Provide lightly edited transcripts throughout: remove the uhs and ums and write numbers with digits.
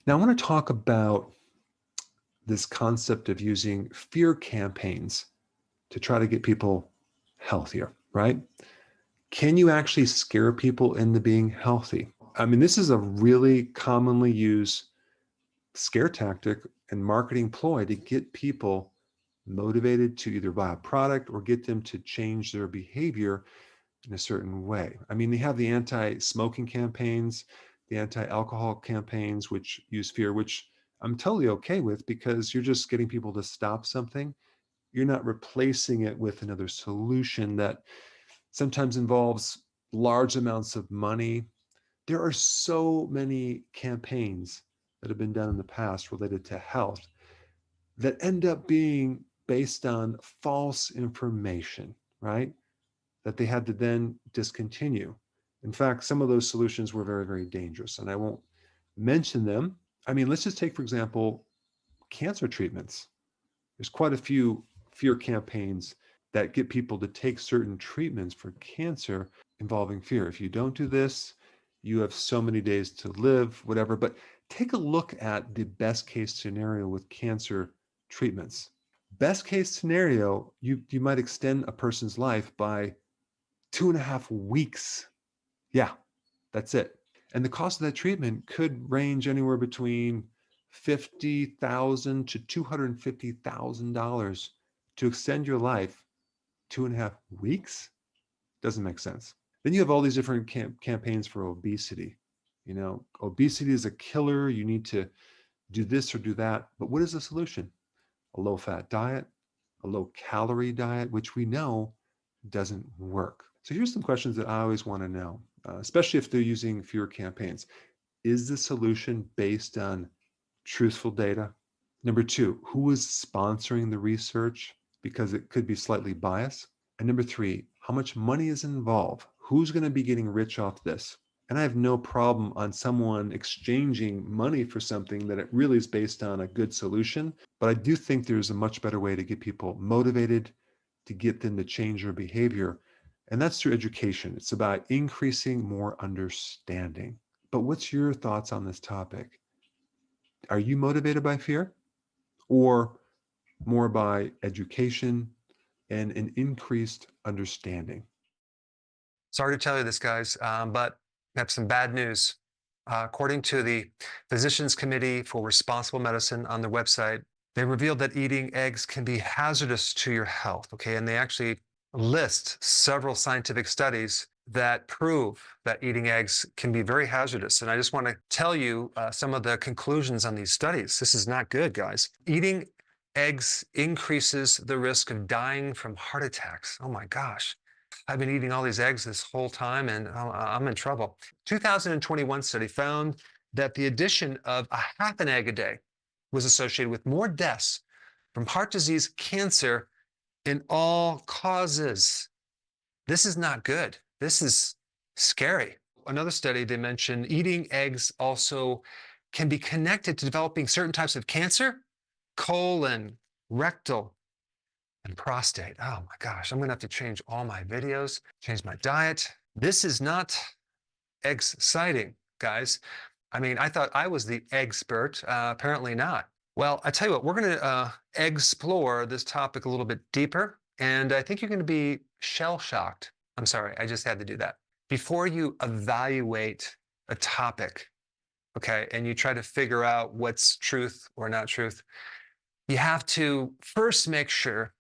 Now, I want to talk about this concept of using fear campaigns to try to get people healthier, right? Can you actually scare people into being healthy? I mean, this is a really commonly used scare tactic and marketing ploy to get people motivated to either buy a product or get them to change their behavior in a certain way. I mean, they have the anti-smoking campaigns, the anti-alcohol campaigns, which use fear, which I'm totally okay with because you're just getting people to stop something. You're not replacing it with another solution that sometimes involves large amounts of money. There are so many campaigns that have been done in the past related to health that end up being based on false information, right? That they had to then discontinue. In fact, some of those solutions were very, very dangerous, and I won't mention them. I mean, let's just take, for example, cancer treatments. There's quite a few fear campaigns that get people to take certain treatments for cancer involving fear. If you don't do this, you have so many days to live, whatever. But take a look at the best case scenario with cancer treatments. Best case scenario, you might extend a person's life by 2.5 weeks. Yeah, that's it. And the cost of that treatment could range anywhere between $50,000 to $250,000 to extend your life 2.5 weeks. Doesn't make sense. Then you have all these different campaigns for obesity. You know, obesity is a killer. You need to do this or do that. But what is the solution? A low-fat diet, a low-calorie diet, which we know doesn't work. So here's some questions that I always want to know, especially if they're using fewer campaigns. Is the solution based on truthful data? Number two, who is sponsoring the research? Because it could be slightly biased. And number three, how much money is involved? Who's going to be getting rich off this? And I have no problem on someone exchanging money for something that it really is based on a good solution. But I do think there's a much better way to get people motivated, to get them to change their behavior. And that's through education. It's about increasing more understanding. But what's your thoughts on this topic? Are you motivated by fear or more by education and an increased understanding? Sorry to tell you this, guys, but I have some bad news. According to the Physicians Committee for Responsible Medicine on their website, they revealed that eating eggs can be hazardous to your health, okay? And they actually list several scientific studies that prove that eating eggs can be very hazardous. And I just want to tell you some of the conclusions on these studies. This is not good, guys. Eating eggs increases the risk of dying from heart attacks. Oh my gosh. I've been eating all these eggs this whole time and I'm in trouble. 2021 study found that the addition of a half an egg a day was associated with more deaths from heart disease, cancer, in all causes. This is not good. This is scary. Another study, they mentioned eating eggs also can be connected to developing certain types of cancer, colon, rectal, and prostate. Oh my gosh, I'm gonna have to change all my videos, change my diet. This is not exciting, guys. I mean, I thought I was the expert, apparently not. Well, I tell you what, we're gonna explore this topic a little bit deeper, and I think you're gonna be shell-shocked. I'm sorry, I just had to do that. Before you evaluate a topic, okay, and you try to figure out what's truth or not truth, you have to first make sure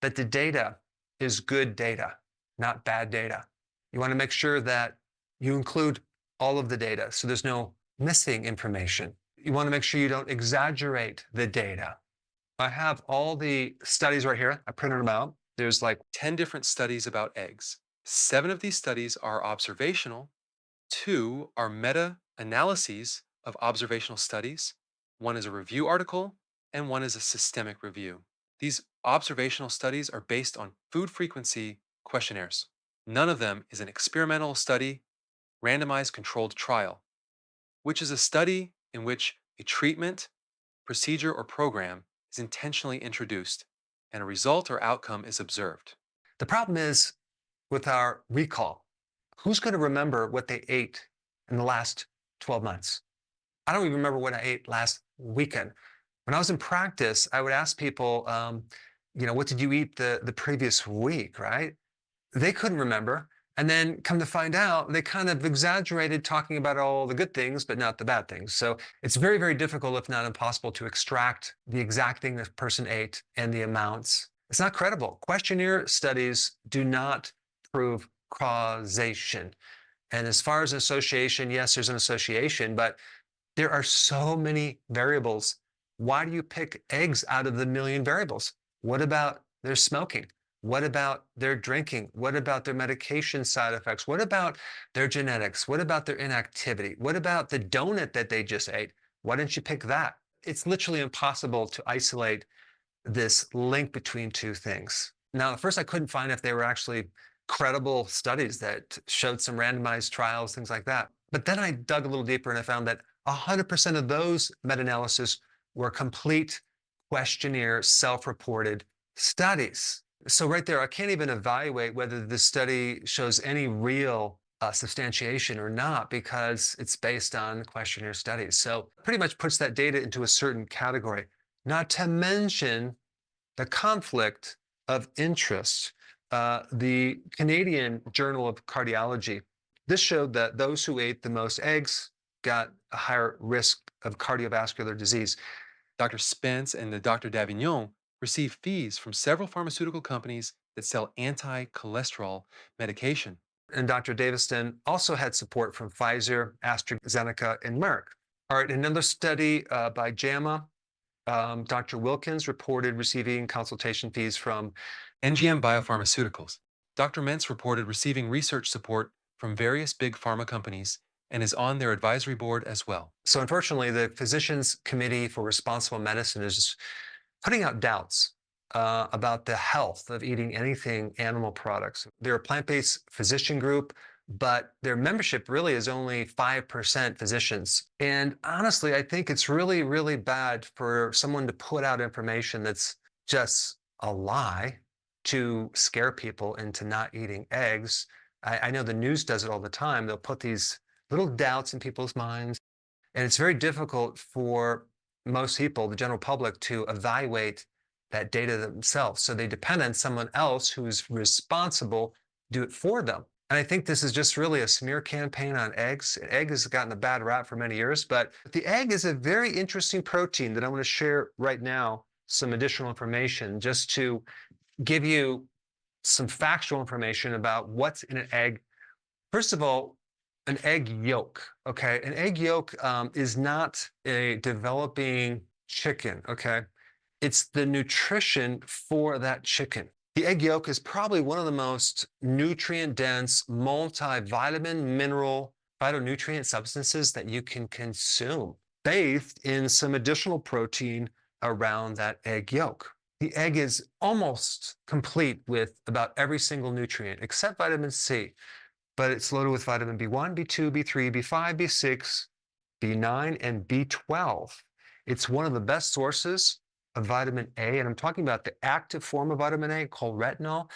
that the data is good data, not bad data. You want to make sure that you include all of the data so there's no missing information. You want to make sure you don't exaggerate the data. I have all the studies right here. I printed them out. There's like 10 different studies about eggs. 7 of these studies are observational. 2 are meta-analyses of observational studies. 1 is a review article, and 1 is a systemic review. These observational studies are based on food frequency questionnaires. None of them is an experimental study, randomized controlled trial, which is a study in which a treatment, procedure, or program is intentionally introduced and a result or outcome is observed. The problem is with our recall. Who's going to remember what they ate in the last 12 months? I don't even remember what I ate last weekend. When I was in practice, I would ask people, what did you eat the previous week, right? They couldn't remember. And then come to find out, they kind of exaggerated talking about all the good things, but not the bad things. So it's very, very difficult, if not impossible, to extract the exact thing the person ate and the amounts. It's not credible. Questionnaire studies do not prove causation. And as far as association, yes, there's an association, but there are so many variables. Why do you pick eggs out of the million variables? What about their smoking? What about their drinking? What about their medication side effects? What about their genetics? What about their inactivity? What about the donut that they just ate? Why didn't you pick that? It's literally impossible to isolate this link between two things. Now, at first I couldn't find if they were actually credible studies that showed some randomized trials, things like that. But then I dug a little deeper and I found that 100% of those meta-analyses were complete questionnaire self-reported studies. So right there, I can't even evaluate whether the study shows any real substantiation or not, because it's based on questionnaire studies. So pretty much puts that data into a certain category, not to mention the conflict of interest. The Canadian Journal of Cardiology, this showed that those who ate the most eggs got a higher risk of cardiovascular disease. Dr. Spence and the Dr. Davignon receive fees from several pharmaceutical companies that sell anti-cholesterol medication. And Dr. Daviston also had support from Pfizer, AstraZeneca, and Merck. All right, another study by JAMA, Dr. Wilkins reported receiving consultation fees from NGM Biopharmaceuticals. Dr. Mentz reported receiving research support from various big pharma companies and is on their advisory board as well. So unfortunately, the Physicians Committee for Responsible Medicine is putting out doubts about the health of eating anything animal products. They're a plant-based physician group, but their membership really is only 5% physicians. And honestly, I think it's really, really bad for someone to put out information that's just a lie to scare people into not eating eggs. I know the news does it all the time. They'll put these little doubts in people's minds, and it's very difficult for most people, the general public, to evaluate that data themselves. So they depend on someone else who's responsible to do it for them. And I think this is just really a smear campaign on eggs. Egg has gotten a bad rap for many years, but the egg is a very interesting protein that I want to share right now, some additional information, just to give you some factual information about what's in an egg. First of all, an egg yolk, okay? An egg yolk is not a developing chicken, okay? It's the nutrition for that chicken. The egg yolk is probably one of the most nutrient-dense, multivitamin, mineral, phytonutrient substances that you can consume, bathed in some additional protein around that egg yolk. The egg is almost complete with about every single nutrient except vitamin C, but it's loaded with vitamin B1, B2, B3, B5, B6, B9, and B12. It's one of the best sources of vitamin A, and I'm talking about the active form of vitamin A called retinol.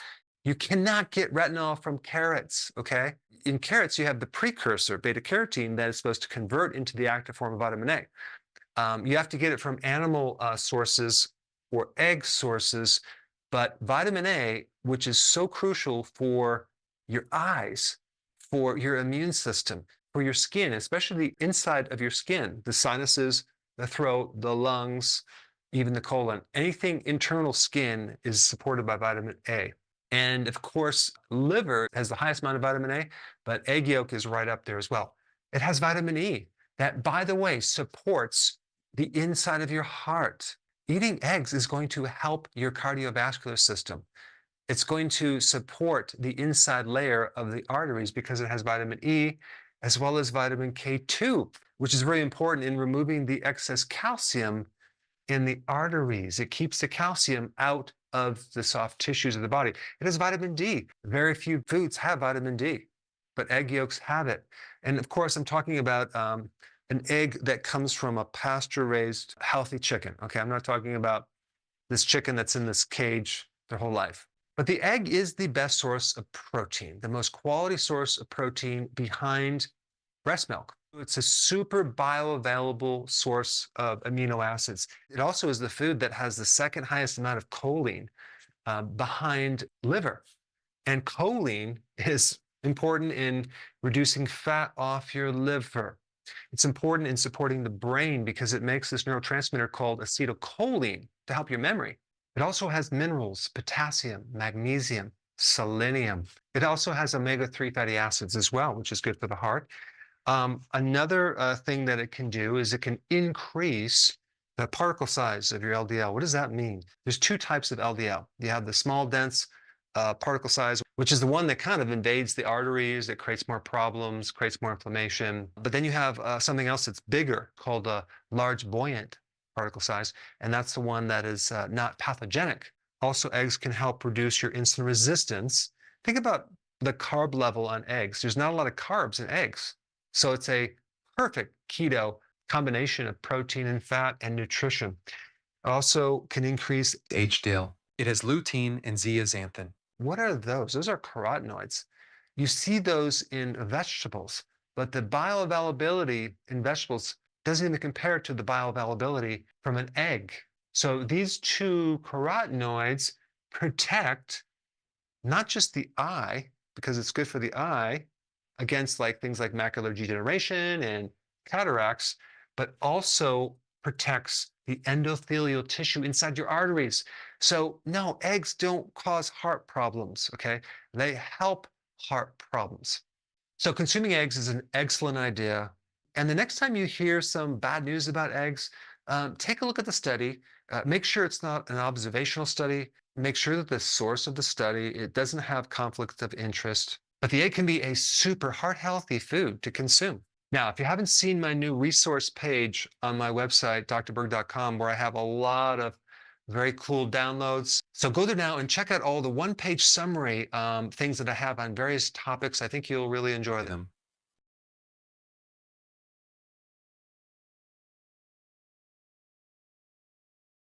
You cannot get retinol from carrots, okay? In carrots, you have the precursor, beta-carotene, that is supposed to convert into the active form of vitamin A. You have to get it from animal sources or egg sources, but vitamin A, which is so crucial for your eyes, for your immune system, for your skin, especially the inside of your skin, the sinuses, the throat, the lungs, even the colon. Anything internal skin is supported by vitamin A. And of course, liver has the highest amount of vitamin A, but egg yolk is right up there as well. It has vitamin E that, by the way, supports the inside of your heart. Eating eggs is going to help your cardiovascular system. It's going to support the inside layer of the arteries because it has vitamin E as well as vitamin K2, which is very important in removing the excess calcium in the arteries. It keeps the calcium out of the soft tissues of the body. It has vitamin D. Very few foods have vitamin D, but egg yolks have it. And of course, I'm talking about an egg that comes from a pasture-raised healthy chicken. Okay, I'm not talking about this chicken that's in this cage their whole life. But the egg is the best source of protein, the most quality source of protein behind breast milk. It's a super bioavailable source of amino acids. It also is the food that has the second highest amount of choline behind liver. And choline is important in reducing fat off your liver. It's important in supporting the brain because it makes this neurotransmitter called acetylcholine to help your memory. It also has minerals, potassium, magnesium, selenium. It also has omega-3 fatty acids as well, which is good for the heart. Another thing that it can do is it can increase the particle size of your LDL. What does that mean? There's two types of LDL. You have the small, dense particle size, which is the one that kind of invades the arteries, that creates more problems, creates more inflammation. But then you have something else that's bigger called a large buoyant particle size, and that's the one that is not pathogenic. Also, eggs can help reduce your insulin resistance. Think about the carb level on eggs. There's not a lot of carbs in eggs. So it's a perfect keto combination of protein and fat and nutrition. It also can increase HDL. It has lutein and zeaxanthin. What are those? Those are carotenoids. You see those in vegetables, but the bioavailability in vegetables doesn't even compare to the bioavailability from an egg. So these two carotenoids protect not just the eye, because it's good for the eye, against things like macular degeneration and cataracts, but also protects the endothelial tissue inside your arteries. So no, eggs don't cause heart problems, okay? They help heart problems. So consuming eggs is an excellent idea. And the next time you hear some bad news about eggs, take a look at the study. Make sure it's not an observational study. Make sure that the source of the study, it doesn't have conflict of interest. But the egg can be a super heart-healthy food to consume. Now, if you haven't seen my new resource page on my website, Dr.Berg.com, where I have a lot of very cool downloads. So go there now and check out all the one-page summary things that I have on various topics. I think you'll really enjoy them.